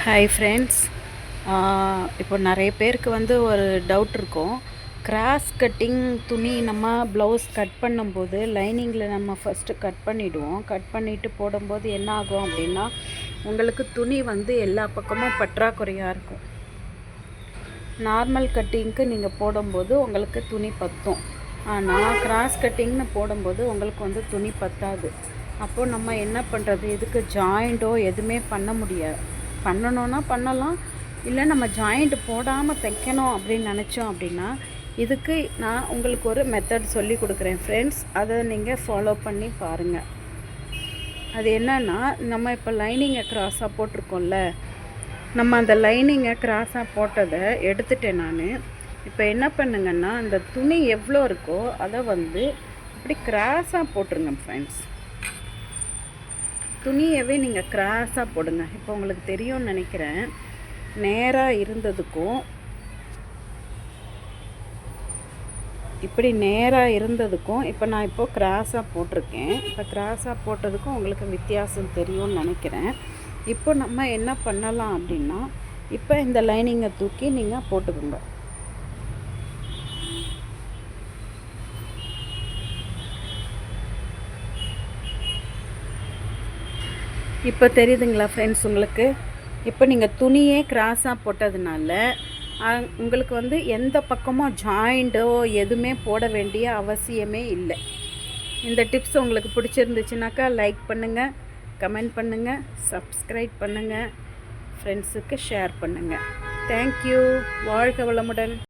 Hi friends. இப்போ நிறைய பேருக்கு வந்து ஒரு டவுட் இருக்கும். கிராஸ் கட்டிங் துணி நம்ம ப்ளவுஸ் கட் பண்ணும்போது லைனிங்கில் நம்ம ஃபஸ்ட்டு கட் பண்ணிவிடுவோம். கட் பண்ணிவிட்டு போடும்போது என்ன ஆகும் அப்படின்னா, உங்களுக்கு துணி வந்து எல்லா பக்கமும் பற்றாக்குறையாக இருக்கும். நார்மல் கட்டிங்க்கு நீங்கள் போடும்போது உங்களுக்கு துணி பற்றும். ஆனால் கிராஸ் கட்டிங்னு போடும்போது உங்களுக்கு வந்து துணி பற்றாது. அப்போது நம்ம என்ன பண்ணுறது? இதுக்கு ஜாயிண்ட்டோ எதுவுமே பண்ண முடியாது. பண்ணணுன்னா பண்ணலாம், இல்லை நம்ம ஜாயிண்ட் போடாமல் தைக்கணும் அப்படின்னு நினச்சோம் அப்படின்னா, இதுக்கு நான் உங்களுக்கு ஒரு மெத்தட் சொல்லி கொடுக்குறேன் ஃப்ரெண்ட்ஸ். அதை நீங்கள் ஃபாலோ பண்ணி பாருங்கள். அது என்னென்னா, நம்ம இப்போ லைனிங்கை க்ராஸாக போட்டிருக்கோம்ல, நம்ம அந்த லைனிங்கை க்ராஸாக போட்டதை எடுத்துட்டேன் நான். இப்போ என்ன பண்ணுங்கன்னா, அந்த துணி எவ்வளோ இருக்கோ அதை வந்து இப்படி க்ராஸாக போட்டுருங்க ஃப்ரெண்ட்ஸ். துணியவே நீங்கள் க்ராஸாக போடுங்க. இப்போ உங்களுக்கு தெரியும்னு நினைக்கிறேன். நேராக இருந்ததுக்கும் இப்படி நேராக இருந்ததுக்கும் இப்போ நான் இப்போது க்ராஸாக போட்டிருக்கேன். இப்போ க்ராஸாக போட்டதுக்கும் உங்களுக்கு வித்தியாசம் தெரியும்னு நினைக்கிறேன். இப்போ நம்ம என்ன பண்ணலாம் அப்படின்னா, இப்போ இந்த லைனிங்கை தூக்கி நீங்கள் போட்டுக்கோங்க. இப்போ தெரியுதுங்களா ஃப்ரெண்ட்ஸ் உங்களுக்கு? இப்போ நீங்கள் துணியே க்ராஸாக போட்டதுனால உங்களுக்கு வந்து எந்த பக்கமும் ஜாயிண்ட்டோ எதுவுமே போட வேண்டிய அவசியமே இல்லை. இந்த டிப்ஸ் உங்களுக்கு பிடிச்சிருந்துச்சுனாக்கா லைக் பண்ணுங்கள், கமெண்ட் பண்ணுங்கள், சப்ஸ்கிரைப் பண்ணுங்கள், ஃப்ரெண்ட்ஸுக்கு ஷேர் பண்ணுங்கள். தேங்க்யூ. வாழ்க வளமுடன்.